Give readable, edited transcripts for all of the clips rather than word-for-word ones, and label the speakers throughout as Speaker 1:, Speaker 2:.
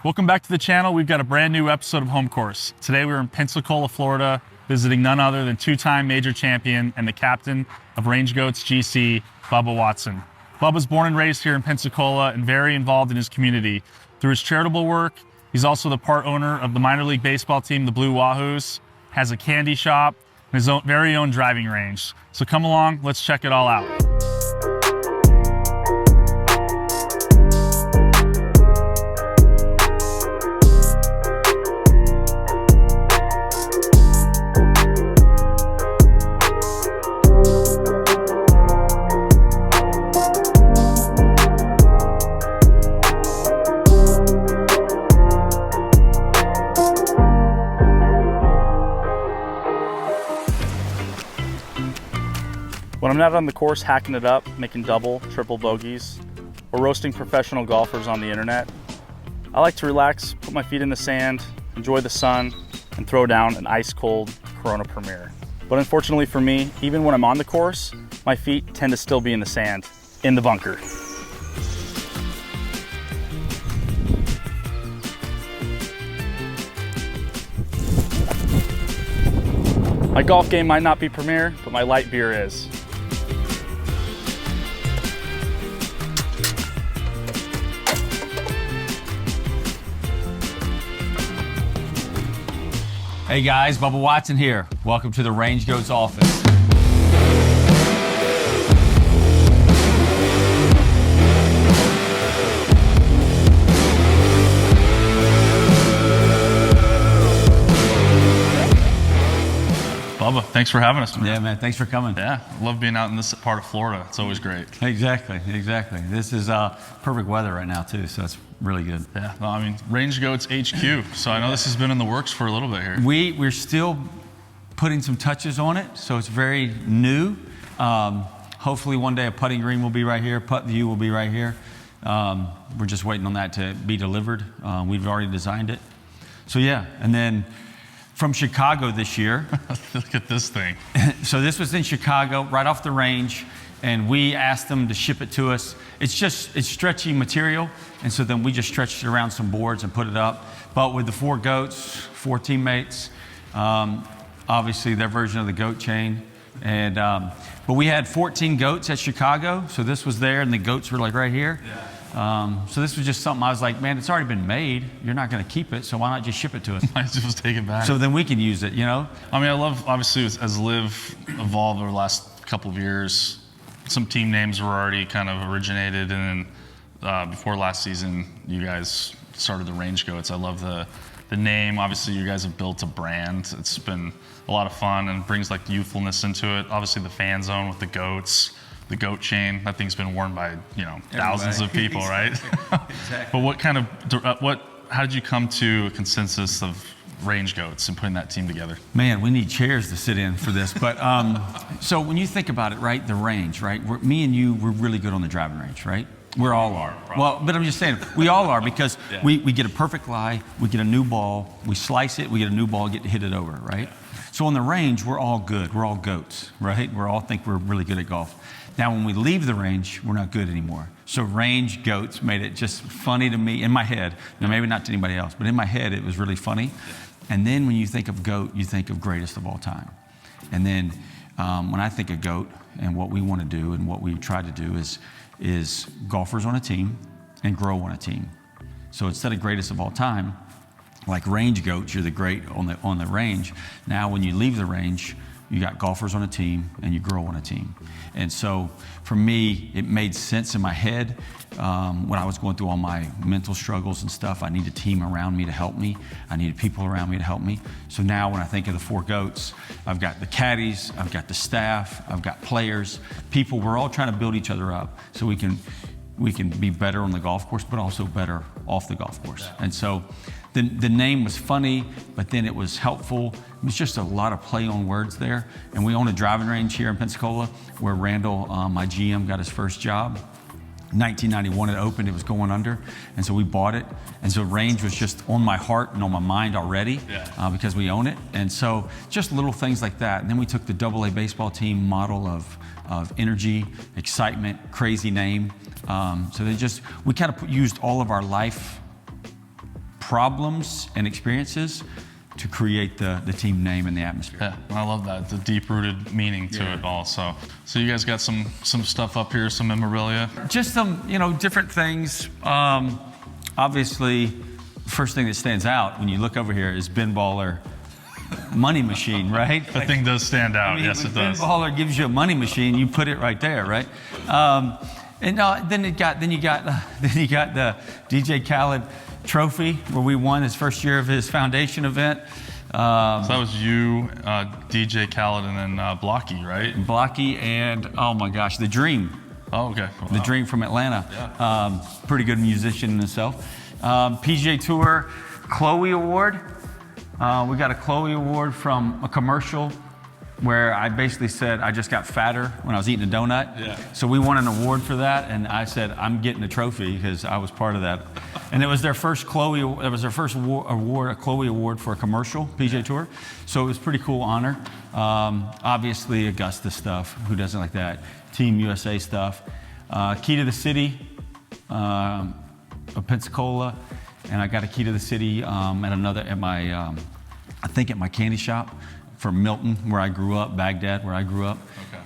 Speaker 1: Welcome back to the channel. We've got a brand new episode of Home Course. Today we're in Pensacola, Florida, visiting none other than two-time major champion and the captain of Rangegoats GC, Bubba Watson. Bubba's born and raised here in Pensacola and very involved in his community. Through his charitable work, he's also the part owner of the minor league baseball team, the Blue Wahoos, has a candy shop, and his very own driving range. So come along, let's check it all out. When I'm not on the course hacking it up, making double, triple bogeys, or roasting professional golfers on the internet, I like to relax, put my feet in the sand, enjoy the sun, and throw down an ice-cold Corona Premier. But unfortunately for me, even when I'm on the course, my feet tend to still be in the sand, in the bunker. My golf game might not be premier, but my light beer is.
Speaker 2: Hey guys, Bubba Watson here. Welcome to the Rangegoats office.
Speaker 1: Bubba, thanks for having us, man.
Speaker 2: Yeah, man, thanks for coming.
Speaker 1: Yeah, I love being out in this part of Florida. It's always great.
Speaker 2: Exactly. This is perfect weather right now too, so it's really good.
Speaker 1: Yeah, no, I mean, Rangegoats HQ. So I know this has been in the works for a little bit here.
Speaker 2: We're still putting some touches on it, so it's very new. Hopefully one day a putting green will be right here, putt view will be right here. We're just waiting on that to be delivered. We've already designed it. So yeah, and then from Chicago this year.
Speaker 1: Look at this thing.
Speaker 2: So this was in Chicago, right off the range, and we asked them to ship it to us. It's stretchy material, and so then we just stretched it around some boards and put it up. But with the 4 goats, 4 teammates, obviously their version of the goat chain. And but we had 14 goats at Chicago, so this was there, and the goats were like right here. Yeah. So this was just something I was like, man, it's already been made. You're not going to keep it, so why not just ship it to us?
Speaker 1: Might just take it back.
Speaker 2: So then we can use it, you know?
Speaker 1: I mean, I love, obviously, as Live evolved over the last couple of years, some team names were already kind of originated, and then before last season, you guys started the Rangegoats. I love the name. Obviously, you guys have built a brand. It's been a lot of fun and brings like youthfulness into it. Obviously, the fan zone with the goats. The goat chain, that thing's been worn by, you know, thousands of people, right?
Speaker 2: Exactly.
Speaker 1: But how did you come to a consensus of Rangegoats and putting that team together?
Speaker 2: Man, we need chairs to sit in for this. But so when you think about it, right, the range, right? Me and you, we're really good on the driving range, right? We all are. Well, but I'm just saying, we all are because yeah. we get a perfect lie, we get a new ball, we slice it, we get a new ball, get to hit it over, right? Yeah. So on the range, we're all good. We're all goats, right? We all think we're really good at golf. Now, when we leave the range, we're not good anymore. So Rangegoats made it just funny to me in my head. Now, maybe not to anybody else, but in my head, it was really funny. Yeah. And then when you think of goat, you think of greatest of all time. And then when I think of goat and what we want to do and what we try to do is golfers on a team and grow on a team. So instead of greatest of all time, like Rangegoats, you're the great on the range. Now, when you leave the range, you got golfers on a team and you grow on a team. And so for me, it made sense in my head when I was going through all my mental struggles and stuff. I needed a team around me to help me. I needed people around me to help me. So now when I think of the 4 goats, I've got the caddies, I've got the staff, I've got players, people. We're all trying to build each other up so we can be better on the golf course, but also better off the golf course. Yeah. And so the name was funny, but then it was helpful. It was just a lot of play on words there. And we own a driving range here in Pensacola where Randall, my GM, got his first job. 1991 it opened, it was going under. And so we bought it. And so range was just on my heart and on my mind already because we own it. And so just little things like that. And then we took the AA baseball team model of energy, excitement, crazy name. So we kind of used all of our life problems and experiences to create the team name and the atmosphere.
Speaker 1: Yeah, I love that. The deep-rooted meaning to it all. So you guys got some stuff up here, some memorabilia.
Speaker 2: Just some, different things. Obviously, first thing that stands out when you look over here is Ben Baller money machine, right?
Speaker 1: That thing does stand out. Yes, it does.
Speaker 2: Ben Baller gives you a money machine, you put it right there, right? Then you got the DJ Khaled trophy where we won his first year of his foundation event.
Speaker 1: So that was you, DJ Khaled, and then Blocky, right?
Speaker 2: Blocky and, oh my gosh, The Dream.
Speaker 1: Oh, okay. Wow.
Speaker 2: The Dream from Atlanta. Yeah. Pretty good musician in himself. PGA Tour Chloe Award. We got a Chloe Award from a commercial where I basically said I just got fatter when I was eating a donut.
Speaker 1: Yeah.
Speaker 2: So we won an award for that, and I said I'm getting a trophy because I was part of that. And it was their first Chloe. It was their first award, a Chloe Award for a commercial PGA Tour. So it was a pretty cool honor. Obviously Augusta stuff. Who doesn't like that? Team USA stuff. Key to the city of Pensacola, and I got a key to the city at my candy shop for Milton, where I grew up, Baghdad, where I grew up.
Speaker 1: Okay.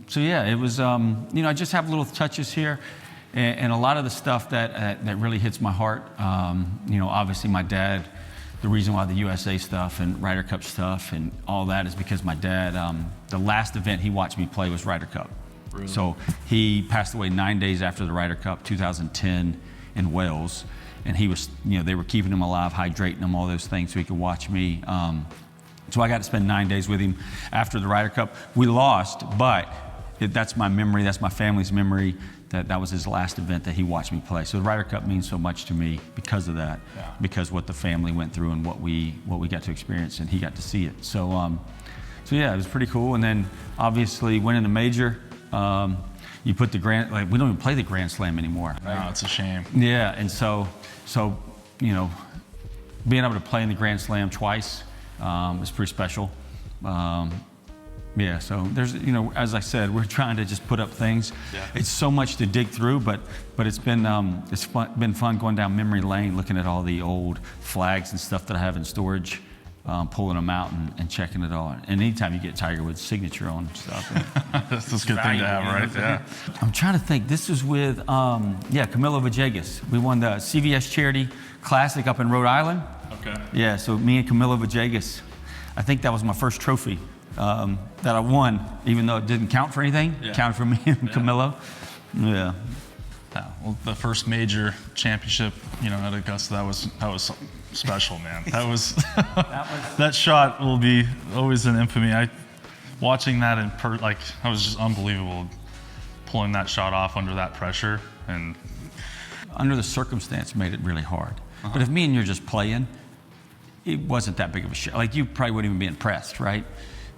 Speaker 2: So yeah, it was, I just have little touches here, and a lot of the stuff that really hits my heart. Obviously my dad, the reason why the USA stuff and Ryder Cup stuff and all that is because my dad, the last event he watched me play was Ryder Cup.
Speaker 1: Really?
Speaker 2: So he passed away 9 days after the Ryder Cup, 2010 in Wales. And he was, they were keeping him alive, hydrating him, all those things so he could watch me. So I got to spend 9 days with him after the Ryder Cup. We lost, but that's my memory, that's my family's memory, that was his last event that he watched me play. So the Ryder Cup means so much to me because of that, because what the family went through and what we got to experience, and he got to see it. So yeah, it was pretty cool. And then obviously winning the major, you put we don't even play the Grand Slam anymore.
Speaker 1: Right? No, it's a shame.
Speaker 2: Yeah, and so being able to play in the Grand Slam twice is pretty special. Yeah, so there's, as I said, we're trying to just put up things. Yeah. It's so much to dig through, but it's been been fun going down memory lane, looking at all the old flags and stuff that I have in storage, pulling them out and checking it all. And anytime you get Tiger Woods' signature on stuff,
Speaker 1: that's a good thing to have, right? Yeah.
Speaker 2: I'm trying to think. This was with Camilo Villegas. We won the CVS Charity Classic up in Rhode Island.
Speaker 1: Okay.
Speaker 2: Yeah, so me and Camilo Villegas, I think that was my first trophy that I won, even though it didn't count for anything.
Speaker 1: Yeah.
Speaker 2: It counted for me and Camilo. Yeah.
Speaker 1: Well, the first major championship, at Augusta, that was special, man. That shot will be always in infamy. Watching that that was just unbelievable, pulling that shot off under that pressure, and
Speaker 2: under the circumstance made it really hard. But if me and you're just playing, it wasn't that big of a shot. Like, you probably wouldn't even be impressed, right?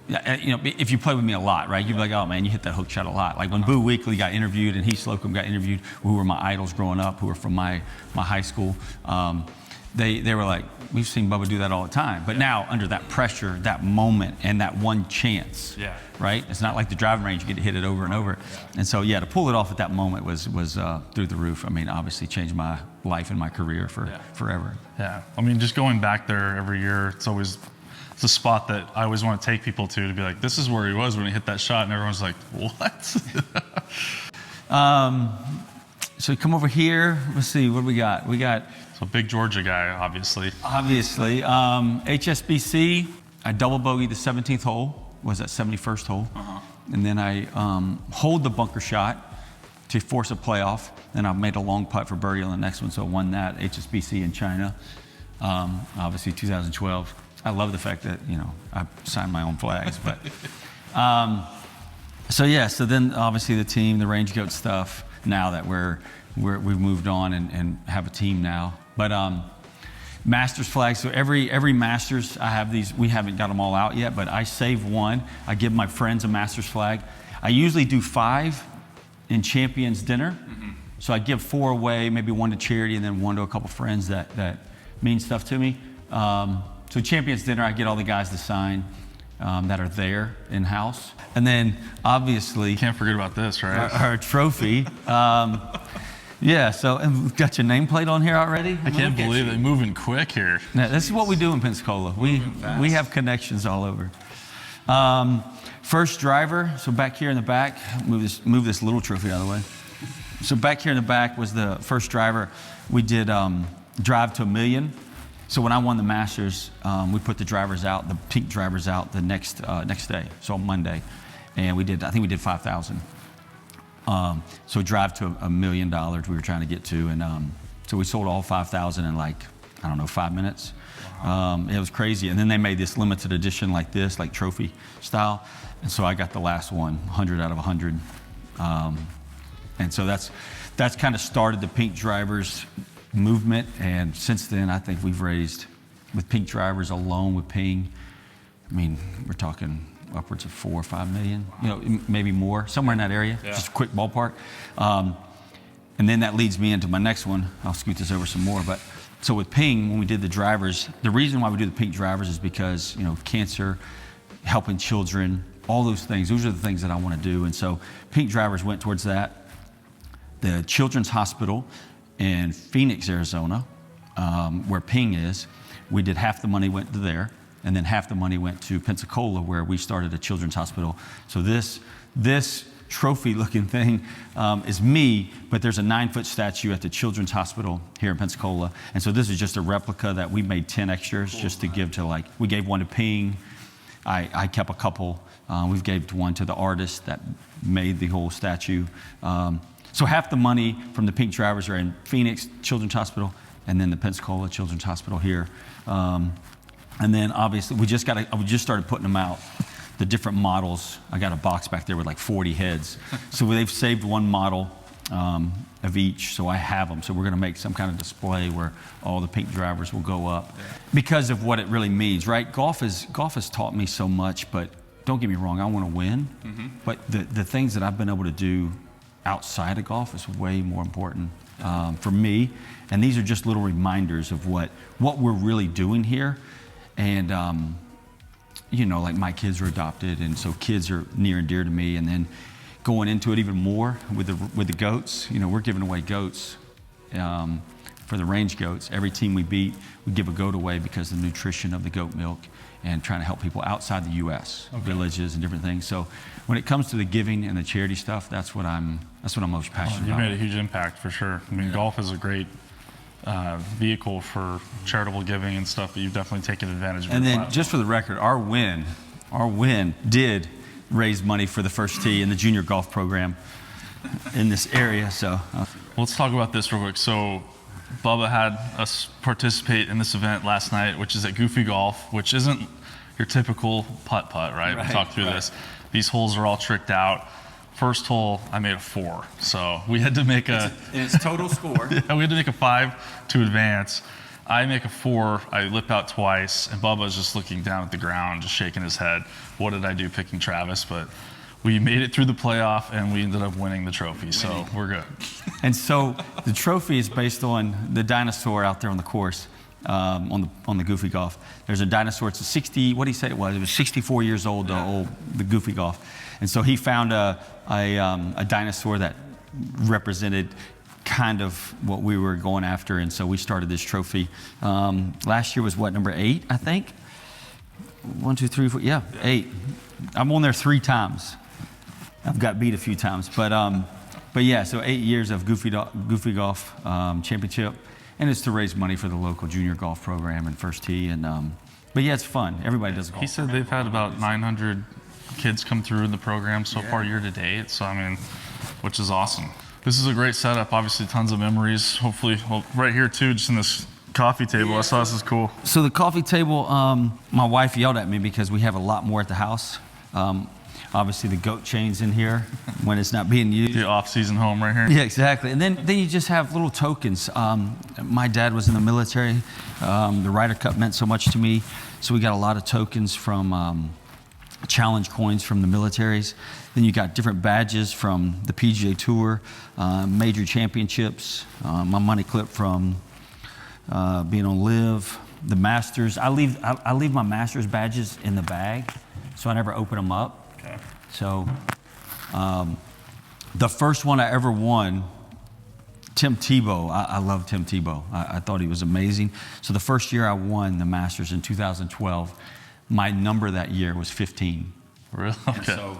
Speaker 2: If you play with me a lot, right? You'd be like, oh man, you hit that hook shot a lot. Like when Boo Weekley got interviewed and Heath Slocum got interviewed, who were my idols growing up, who were from my high school, they were like, we've seen Bubba do that all the time. But now, under that pressure, that moment, and that one chance, right? It's not like the driving range, you get to hit it over and over. And so, to pull it off at that moment was through the roof. I mean, obviously changed my life and my career forever.
Speaker 1: Yeah, I mean, just going back there every year, it's a spot that I always want to take people to be like, this is where he was when he hit that shot, and everyone's like, what?
Speaker 2: So we come over here. Let's see, what do we got?
Speaker 1: So big Georgia guy, obviously.
Speaker 2: HSBC, I double bogeyed the 17th hole, was that 71st hole. And then I hold the bunker shot to force a playoff. Then I made a long putt for birdie on the next one, so I won that, HSBC in China. Obviously 2012. I love the fact that, I signed my own flags, but. So then obviously the team, the Rangegoat stuff, now that we've moved on and have a team now. But Masters flags, so every Masters, I have these, we haven't got them all out yet, but I save one. I give my friends a Masters flag. I usually do 5 in Champions Dinner. So I give 4 away, maybe 1 to charity, and then 1 to a couple friends that mean stuff to me. So Champions Dinner, I get all the guys to sign that are there in-house. And then, obviously...
Speaker 1: Can't forget about this, right?
Speaker 2: Our trophy. Yeah, so and we've got your nameplate on here already.
Speaker 1: I can't believe they're moving quick here.
Speaker 2: Now, this is what we do in Pensacola. We have connections all over. First driver, so back here in the back, move this little trophy out of the way. So back here in the back was the first driver. We did drive to $1 million. So when I won the Masters, we put the drivers out, the pink drivers out the next day, so on Monday, and I think we did 5,000. So drive to $1 million we were trying to get to, and so we sold all 5,000 in like, I don't know, 5 minutes. Wow. It was crazy, and then they made this limited edition like this, like trophy style, and so I got the last one, 100 out of 100. And so that's kind of started the pink drivers movement, and since then I think we've raised, with pink drivers alone with Ping, I mean, we're talking upwards of 4 or 5 million, you know, maybe more, somewhere in that area, just a quick ballpark. And then that leads me into my next one. I'll scoot this over some more, but so with Ping, when we did the drivers, the reason why we do the pink drivers is because, you know, cancer, helping children, all those things, those are the things that I want to do, and so pink drivers went towards that. The Children's Hospital in Phoenix, Arizona, where Ping is, we did half the money went to there, and then half the money went to Pensacola, where we started a children's hospital. So this trophy-looking thing is me, but there's a 9-foot statue at the Children's Hospital here in Pensacola, and so this is just a replica that we made 10 extras just to give to, like, we gave one to Ping. I kept a couple. We've gave one to the artist that made the whole statue. So half the money from the pink drivers are in Phoenix Children's Hospital, and then the Pensacola Children's Hospital here. And then obviously we just started putting them out, the different models. I got a box back there with like 40 heads. So they've saved one model of each, so I have them. So we're gonna make some kind of display where all the pink drivers will go up because of what it really means, right? Golf has taught me so much, but don't get me wrong, I wanna win. But the things that I've been able to do outside of golf is way more important for me. And these are just little reminders of what we're really doing here. And you know, like my kids are adopted, and so kids are near and dear to me. And then going into it even more with the goats, you know, we're giving away goats for the range goats. Every team we beat, we give a goat away because of the nutrition of the goat milk, and trying to help people outside the U.S., villages and different things. So when it comes to the giving and the charity stuff, that's what I'm most passionate about.
Speaker 1: You made a huge impact for sure. I mean, golf is a great vehicle for charitable giving and stuff, but you've definitely taken advantage of it.
Speaker 2: And then just for the record, our win did raise money for the First Tee in the junior golf program in this area. So
Speaker 1: let's talk about this real quick. So Bubba had us participate in this event last night, which is at Goofy Golf, which isn't your typical putt-putt, right? We talked through this. These holes are all tricked out. First hole, I made a 4. So we had to make
Speaker 2: it's total score.
Speaker 1: Yeah, we had to make a 5 to advance. I make a 4, I lip out twice, and Bubba's just looking down at the ground, just shaking his head. What did I do picking Travis? But we made it through the playoff, and we ended up winning the trophy, so we're good.
Speaker 2: And so the trophy is based on the dinosaur out there on the course, on the Goofy Golf. There's a dinosaur. It's a 60. What did he say it was? It was 64 years old. The Goofy Golf. And so he found a dinosaur that represented kind of what we were going after, and so we started this trophy. Last year was what, number 8, I think? 1, 2, 3, 4. Yeah, 8. I'm on there 3 times. I've got beat a few times, but yeah. So 8 years of Goofy Golf Championship, and it's to raise money for the local junior golf program and First Tee, and but yeah, it's fun. Everybody does golf.
Speaker 1: He said they've had about 900 kids come through in the program so far year to date. So I mean, which is awesome. This is a great setup. Obviously, tons of memories. Hopefully, right here too, just in this coffee table. I saw this is cool.
Speaker 2: So the coffee table, my wife yelled at me because we have a lot more at the house. Obviously, the goat chain's in here when it's not being used.
Speaker 1: The off-season home right here.
Speaker 2: Yeah, exactly. And then you just have little tokens. My dad was in the military. The Ryder Cup meant so much to me. So we got a lot of tokens from challenge coins from the militaries. Then you got different badges from the PGA Tour, major championships, my money clip from being on Live, the Masters. I leave my Masters badges in the bag, so I never open them up. Okay. So the first one I ever won, Tim Tebow. I love Tim Tebow. I thought he was amazing. So the first year I won the Masters in 2012, my number that year was 15.
Speaker 1: Really? Okay.
Speaker 2: And so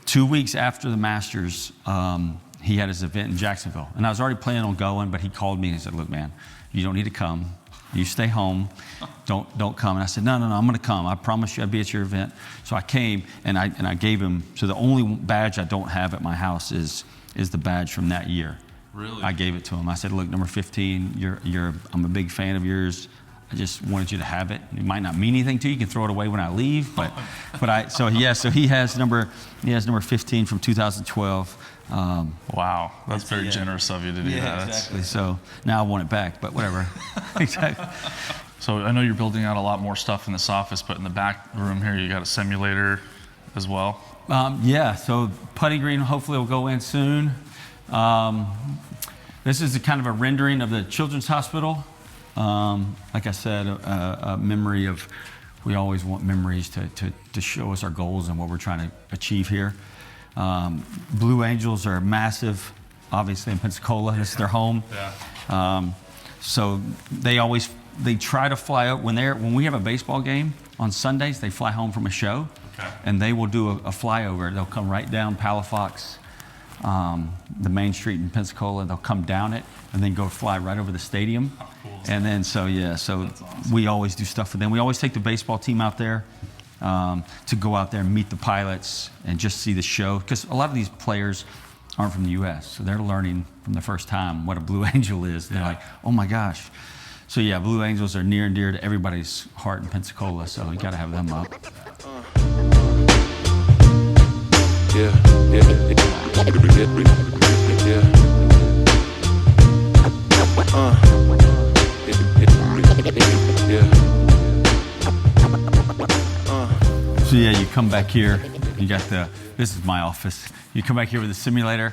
Speaker 2: 2 weeks after the Masters, he had his event in Jacksonville. And I was already planning on going, but he called me and he said, look, man, you don't need to come. You stay home. Don't come. And I said, no, I'm going to come. I promise you I'll be at your event. So I came, and I gave him, so the only badge I don't have at my house is the badge from that year.
Speaker 1: Really?
Speaker 2: I gave it to him. I said, look, number 15, I'm a big fan of yours. I just wanted you to have it. It might not mean anything to you. You can throw it away when I leave, so he has number 15 from 2012.
Speaker 1: Wow, that's very generous of you to do that.
Speaker 2: Exactly. So now I want it back, but whatever. Exactly.
Speaker 1: So I know you're building out a lot more stuff in this office, but in the back room here, you got a simulator as well.
Speaker 2: So putting green hopefully will go in soon. This is a kind of a rendering of the Children's Hospital. Like I said, a memory of, we always want memories to show us our goals and what we're trying to achieve here. Blue Angels are massive, obviously in Pensacola. This is their home.
Speaker 1: Yeah.
Speaker 2: So they try to fly out when we have a baseball game on Sundays. They fly home from a show, and they will do a flyover. They'll come right down Palafox, the main street in Pensacola. They'll come down it and then go fly right over the stadium.
Speaker 1: How cool is
Speaker 2: and
Speaker 1: that?
Speaker 2: then so awesome. We always do stuff for them. We always take the baseball team out there. To go out there and meet the pilots and just see the show. Because a lot of these players aren't from the U.S., so they're learning from the first time what a Blue Angel is. They're like, oh my gosh. So yeah, Blue Angels are near and dear to everybody's heart in Pensacola, so you got to have them up. So yeah, you come back here, you got this is my office. You come back here with the simulator.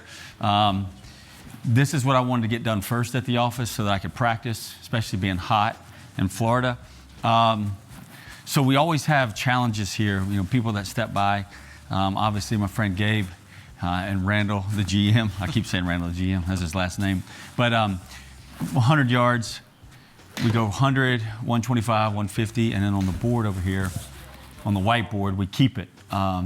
Speaker 2: This is what I wanted to get done first at the office so that I could practice, especially being hot in Florida. So we always have challenges here, people that step by. Obviously my friend Gabe and Randall, the GM. I keep saying Randall, the GM, that's his last name. But 100 yards, we go 100, 125, 150, and then on the board over here, on the whiteboard, we keep it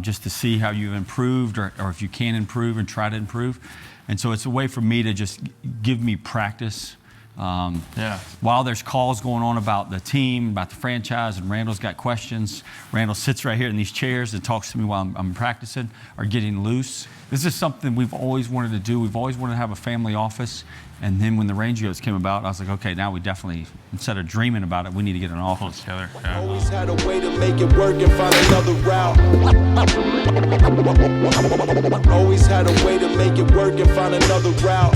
Speaker 2: just to see how you've improved or if you can improve and try to improve. And so it's a way for me to just give me practice. While there's calls going on about the team, about the franchise, and Randall's got questions, Randall sits right here in these chairs and talks to me while I'm practicing or getting loose. This is something we've always wanted to do. We've always wanted to have a family office. And then when the Rangegoats came about, I was like, okay, now we definitely, instead of dreaming about it, we need to get an office
Speaker 1: together.
Speaker 3: Always had a way to make it work and find another route. Always had a way to make it work and find another route.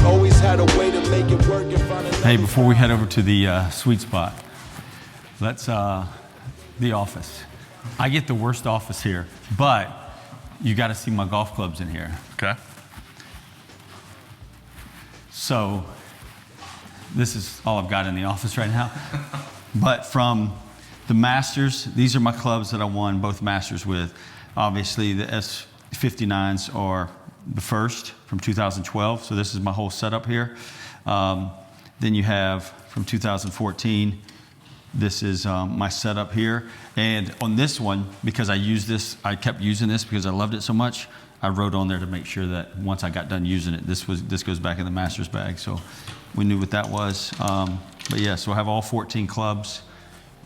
Speaker 3: Always had a way to make it work and find another.
Speaker 2: Hey, before we head over to the sweet spot, let's the office. I get the worst office here, but you got to see my golf clubs in here.
Speaker 1: Okay.
Speaker 2: So this is all I've got in the office right now. But from the Masters, these are my clubs that I won both Masters with. Obviously, the S59s are the first from 2012. So this is my whole setup here. Then you have from 2014, this is my setup here. And on this one, because I kept using this because I loved it so much, I wrote on there to make sure that once I got done using it, this goes back in the Masters bag. So we knew what that was. But yeah, so I have all 14 clubs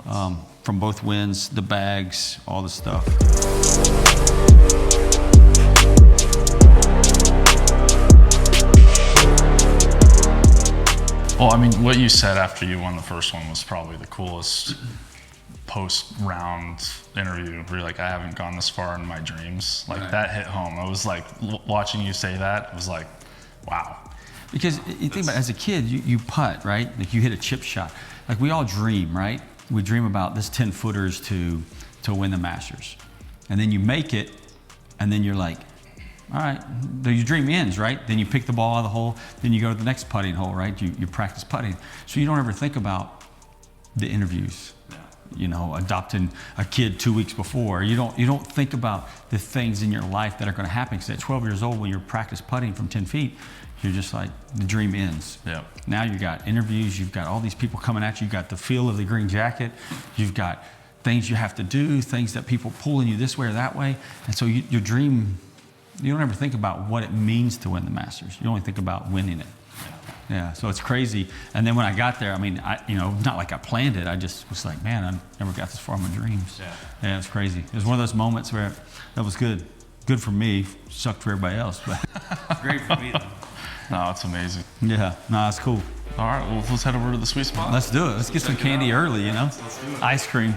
Speaker 2: from both wins, the bags, all the stuff.
Speaker 1: Well, I mean, what you said after you won the first one was probably the coolest post-round interview where you're like, I haven't gone this far in my dreams. Like, that hit home. I was like, watching you say that, it was like, wow.
Speaker 2: Because you think about it, as a kid, you putt, right? Like you hit a chip shot. Like we all dream, right? We dream about this 10-footers to win the Masters. And then you make it, and then you're like, all right, your dream ends, right? Then you pick the ball out of the hole, then you go to the next putting hole, right? You practice putting. So you don't ever think about the interviews. adopting a kid 2 weeks before. You don't think about the things in your life that are going to happen. Because at 12 years old, when you're practice putting from 10 feet, you're just like, the dream ends.
Speaker 1: Yeah.
Speaker 2: Now you've got interviews, you've got all these people coming at you, you've got the feel of the green jacket, you've got things you have to do, things that people pulling you this way or that way. And so your dream, you don't ever think about what it means to win the Masters. You only think about winning it. Yeah, so it's crazy. And then when I got there, I mean, not like I planned it. I just was like, man, I never got this far in my dreams. Yeah, it's crazy. It was one of those moments where that was good. Good for me, sucked for everybody else, but great for me though.
Speaker 1: No, it's amazing.
Speaker 2: Yeah, no, it's cool.
Speaker 1: All right, well, let's head over to the sweet spot.
Speaker 2: Let's do it. Let's get some candy early, Let's do it. Ice cream.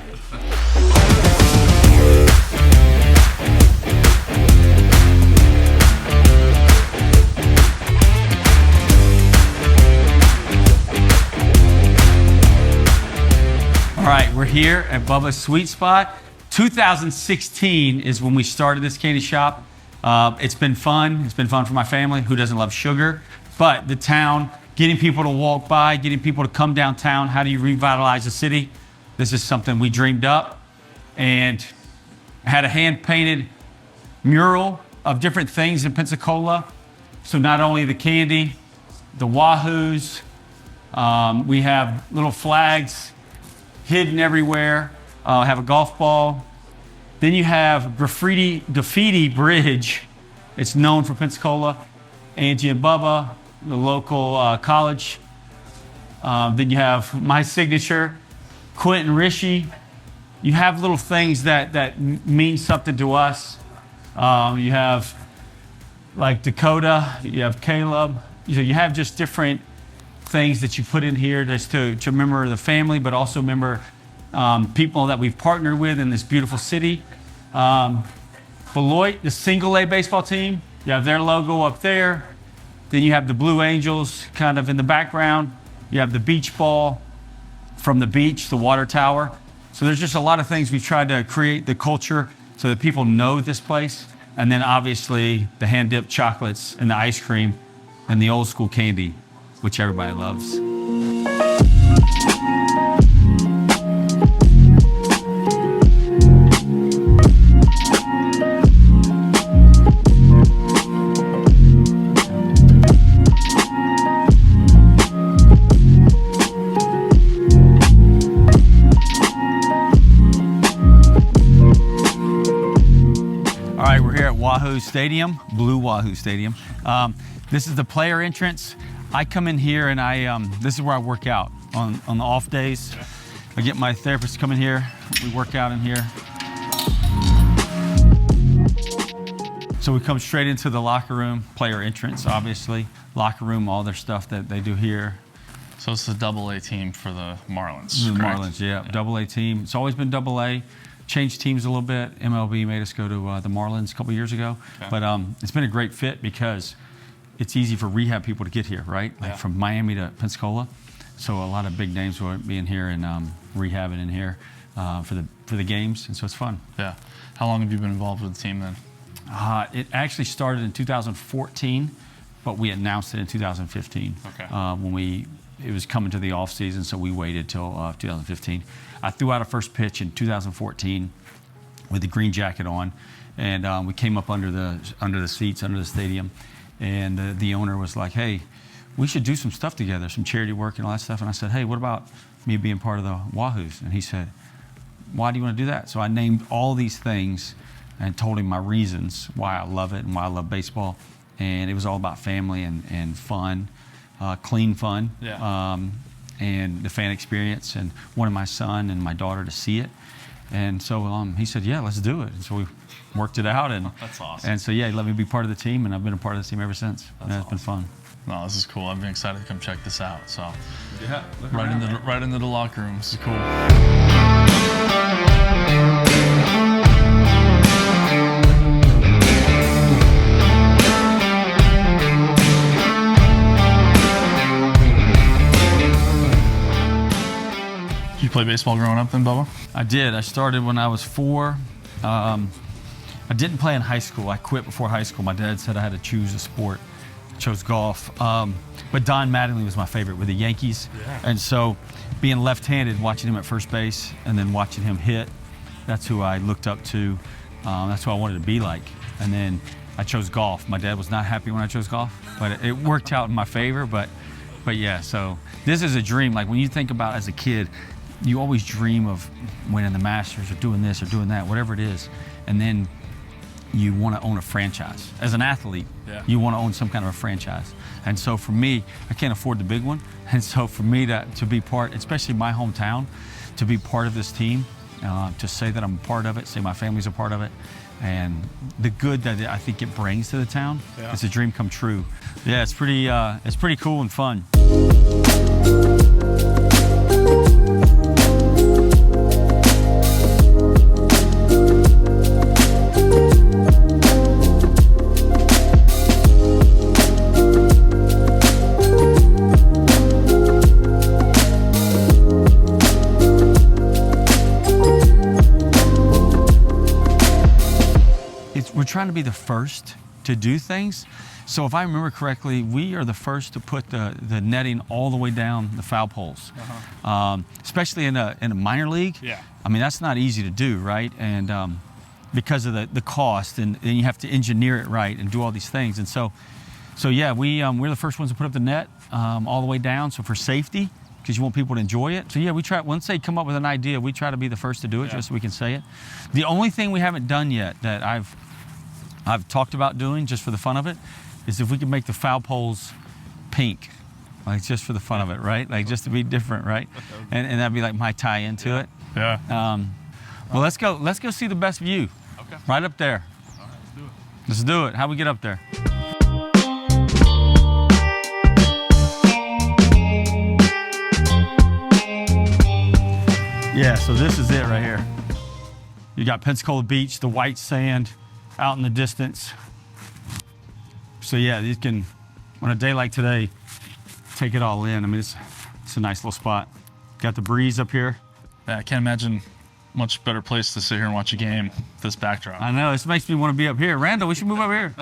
Speaker 2: All right, we're here at Bubba's Sweet Spot. 2016 is when we started this candy shop. It's been fun. It's been fun for my family. Who doesn't love sugar? But the town, getting people to walk by, getting people to come downtown. How do you revitalize a city? This is something we dreamed up, and had a hand-painted mural of different things in Pensacola. So not only the candy, the Wahoos, we have little flags hidden everywhere. Have a golf ball. Then you have graffiti bridge. It's known for Pensacola. Angie and Bubba, the local college. Then you have my signature, Quentin Rishi. You have little things that mean something to us. You have like Dakota, you have Caleb. You have just different things that you put in here just to remember the family, but also remember people that we've partnered with in this beautiful city. Beloit, the single A baseball team, you have their logo up there. Then you have the Blue Angels kind of in the background. You have the beach ball from the beach, the water tower. So there's just a lot of things we've tried to create the culture so that people know this place. And then obviously the hand-dipped chocolates and the ice cream and the old school candy, which everybody loves. Wahoo Stadium, Blue Wahoo Stadium. This is the player entrance. I come in here and this is where I work out on the off days. I get my therapist to come in here. We work out in here. So we come straight into the locker room, player entrance, obviously. Locker room, all their stuff that they do here.
Speaker 1: So it's the AA team for the Marlins.
Speaker 2: The Marlins, yeah. AA team. It's always been AA. Changed teams a little bit. MLB made us go to the Marlins a couple years ago. Okay. But it's been a great fit because it's easy for rehab people to get here, right? Like from Miami to Pensacola. So a lot of big names will be in here and rehabbing in here for the games. And so it's fun. Yeah.
Speaker 1: How long have you been involved with the team then?
Speaker 2: It actually started in 2014, but we announced it in 2015.
Speaker 1: Okay.
Speaker 2: When it was coming to the off season, so we waited till 2015. I threw out a first pitch in 2014 with the green jacket on, and we came up under the seats, under the stadium, and the owner was like, "Hey, we should do some stuff together, some charity work and all that stuff." And I said, "Hey, what about me being part of the Wahoos?" And he said, "Why do you want to do that?" So I named all these things and told him my reasons why I love it and why I love baseball, and it was all about family and fun, clean fun.
Speaker 1: Yeah.
Speaker 2: And the fan experience, and wanted my son and my daughter to see it. And so he said, "Yeah, let's do it." And so we worked it out. And
Speaker 1: that's awesome.
Speaker 2: And so, yeah, he let me be part of the team, and I've been a part of the team ever since. It's been fun.
Speaker 1: No, this is cool. I've been excited to come check this out. So,
Speaker 2: yeah,
Speaker 1: right into the locker room. This is cool. Did you play baseball growing up then, Bubba?
Speaker 2: I did. I started when I was 4. I didn't play in high school. I quit before high school. My dad said I had to choose a sport. I chose golf. But Don Mattingly was my favorite with the Yankees.
Speaker 1: Yeah.
Speaker 2: And so being left-handed, watching him at first base and then watching him hit, that's who I looked up to. That's who I wanted to be like. And then I chose golf. My dad was not happy when I chose golf, but it worked out in my favor. But yeah, so this is a dream. Like when you think about as a kid, you always dream of winning the Masters or doing this or doing that, whatever it is. And then you want to own a franchise. As an athlete, you want to own some kind of a franchise. And so for me, I can't afford the big one. And so for me to be part, especially my hometown, to be part of this team, to say that I'm a part of it, say my family's a part of it, and the good that I think it brings to the town, it's a dream come true. Yeah, it's pretty cool and fun. We're trying to be the first to do things. So if I remember correctly, we are the first to put the netting all the way down the foul poles, especially in a minor league.
Speaker 1: Yeah.
Speaker 2: I mean, that's not easy to do, right? And because of the cost, and you have to engineer it right and do all these things. And so yeah, we're the first ones to put up the net all the way down. So for safety, because you want people to enjoy it. So yeah, we try, once they come up with an idea, we try to be the first to do it just so we can say it. The only thing we haven't done yet that I've talked about doing just for the fun of it is if we could make the foul poles pink, like just for the fun of it, right? Like just to be different, right? And that'd be like my tie into it.
Speaker 1: Yeah.
Speaker 2: Well, let's go see the best view.
Speaker 1: Okay.
Speaker 2: Right up there.
Speaker 1: All right, let's do it.
Speaker 2: Let's do it. How we get up there? Yeah, so this is it right here. You got Pensacola Beach, the white sand out in the distance. So yeah, you can, on a day like today, take it all in. I mean, it's a nice little spot. Got the breeze up here.
Speaker 1: Yeah, I can't imagine much better place to sit here and watch a game with this backdrop.
Speaker 2: I know, this makes me want to be up here. Randall, we should move up here.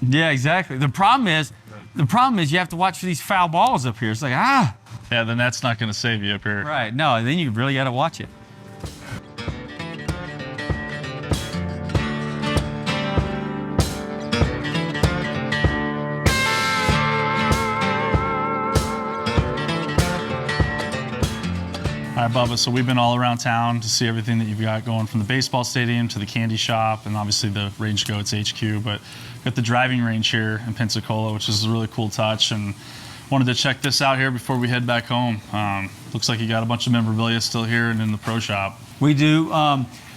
Speaker 2: Yeah, exactly. The problem is you have to watch for these foul balls up here. It's like,
Speaker 1: Yeah, the net's not going to save you up here.
Speaker 2: Right, no, then you really got to watch it.
Speaker 1: All right, Bubba, so we've been all around town to see everything that you've got going, from the baseball stadium to the candy shop and obviously the Rangegoats HQ, but got the driving range here in Pensacola, which is a really cool touch, and wanted to check this out here before we head back home. Looks like you got a bunch of memorabilia still here and in the pro shop.
Speaker 2: We do.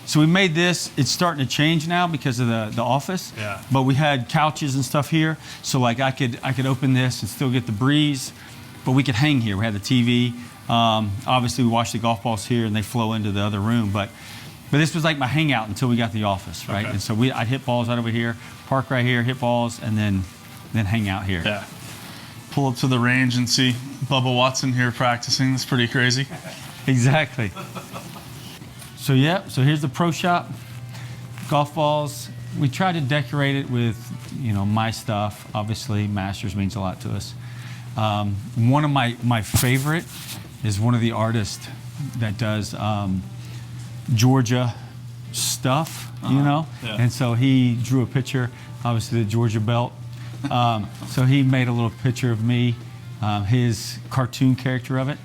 Speaker 2: So we made this, it's starting to change now because of the office.
Speaker 1: Yeah.
Speaker 2: But we had couches and stuff here. So like I could open this and still get the breeze, but we could hang here. We had the TV. Obviously we wash the golf balls here and they flow into the other room, but this was like my hangout until we got the office, right?
Speaker 1: Okay.
Speaker 2: And so I'd hit balls right over here, park right here, hit balls, and then hang out here.
Speaker 1: Yeah. Pull up to the range and see Bubba Watson here practicing. That's pretty crazy.
Speaker 2: Exactly. So yeah, so here's the pro shop. Golf balls. We tried to decorate it with, my stuff. Obviously, Masters means a lot to us. One of my favorite is one of the artists that does Georgia stuff,
Speaker 1: Yeah.
Speaker 2: And so he drew a picture, obviously the Georgia belt. So he made a little picture of me, his cartoon character of it.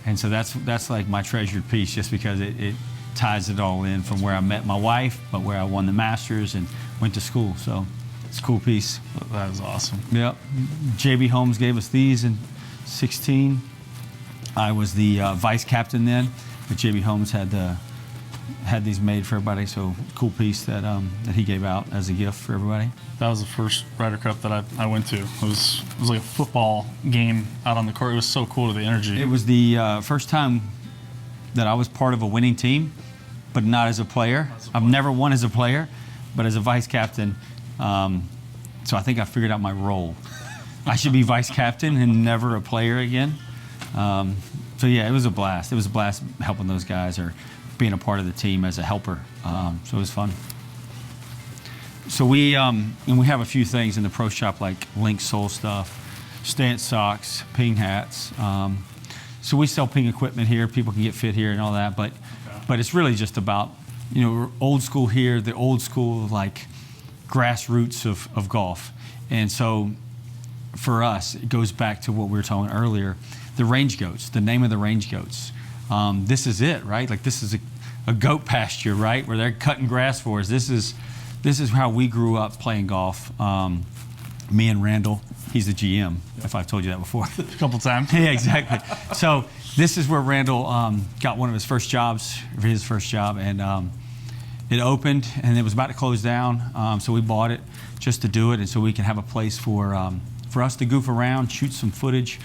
Speaker 2: And so that's like my treasured piece, just because it ties it all in from where I met my wife, but where I won the Masters and went to school. So it's a cool piece.
Speaker 1: That is awesome.
Speaker 2: Yep. JB Holmes gave us these in 16. I was the vice captain then, but JB Holmes had these made for everybody. So cool piece that he gave out as a gift for everybody.
Speaker 1: That was the first Ryder Cup that I went to. It was like a football game out on the court. It was so cool, to the energy.
Speaker 2: It was the first time that I was part of a winning team, but not as a player. I've never won as a player, but as a vice captain. So I think I figured out my role. I should be vice captain and never a player again. So yeah, it was a blast. It was a blast helping those guys or being a part of the team as a helper. So it was fun. So we and we have a few things in the pro shop like Link sole stuff, Stance socks, ping hats. So we sell ping equipment here. People can get fit here and all that, but it's really just about, you know, we're old school here, the old school like grassroots of golf. And so for us, it goes back to what we were talking earlier, the Rangegoats, the name of the Rangegoats. This is it, right? Like this is a goat pasture, right? Where they're cutting grass for us. This is how we grew up playing golf. Me and Randall, he's the GM, if I've told you that before.
Speaker 1: A couple times.
Speaker 2: Yeah, exactly. So this is where Randall got one of his first jobs, and it opened, and it was about to close down. So we bought it just to do it, and so we can have a place for us to goof around, shoot some footage,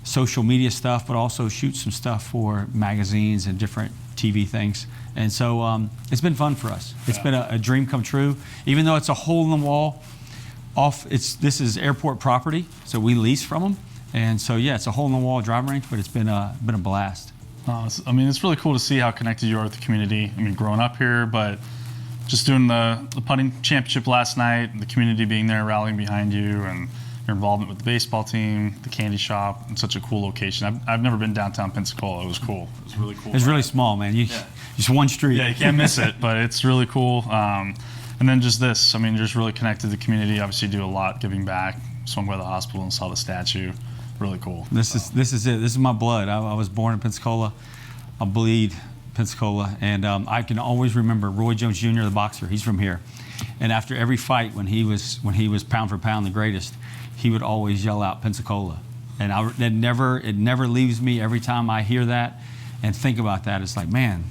Speaker 2: social media stuff, but also shoot some stuff for magazines and different TV things. And so it's been fun for us. It's been a dream come true. Even though it's a hole in the wall, this is airport property, so we lease from them. And so yeah, it's a hole in the wall driving range, but it's been a blast.
Speaker 1: I mean, it's really cool to see how connected you are with the community. I mean, growing up here, but just doing the putting championship last night, the community being there, rallying behind you, and your involvement with the baseball team, the candy shop, and such a cool location. I've never been downtown Pensacola. It was cool. It was really cool.
Speaker 2: It's really small, man. Just one street.
Speaker 1: Yeah, you can't miss it, but it's really cool. And then just this, I mean, you're just really connected to the community. Obviously, you do a lot giving back. Swung by the hospital and saw the statue. Really cool.
Speaker 2: This is it. This is my blood. I was born in Pensacola. I bleed Pensacola, and I can always remember Roy Jones Jr., the boxer. He's from here, and after every fight, when he was pound for pound the greatest, he would always yell out Pensacola, and it never leaves me. Every time I hear that and think about that, it's like, man,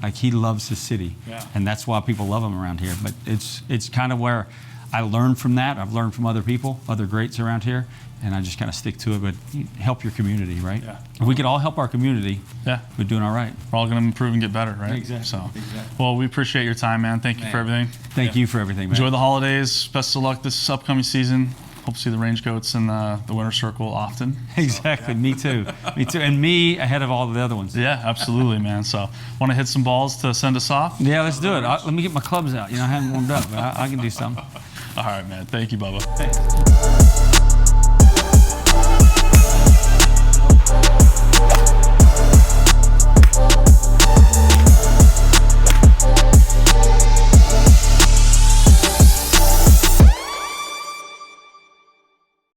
Speaker 2: like he loves his city, and that's why people love him around here. But it's kind of where I learned from that. I've learned from other people, other greats around here, and I just kind of stick to it. But help your community, right?
Speaker 1: Yeah.
Speaker 2: If we could all help our community,
Speaker 1: Yeah.
Speaker 2: we're doing all right.
Speaker 1: We're all going to improve and get better, right?
Speaker 2: Exactly.
Speaker 1: So,
Speaker 2: Exactly.
Speaker 1: well, we appreciate your time, man. Thank you for everything.
Speaker 2: Thank you for everything, man.
Speaker 1: Enjoy the holidays. Best of luck this upcoming season. Hope to see the Rangegoats in the winter circle often.
Speaker 2: Exactly. Me too. Me too. And me ahead of all the other ones.
Speaker 1: Yeah, absolutely, man. So, want to hit some balls to send us off?
Speaker 2: Yeah, let's do it. Let me get my clubs out. You know, I haven't warmed up, but I can do something.
Speaker 1: All right, man. Thank you, Bubba.
Speaker 2: Thanks.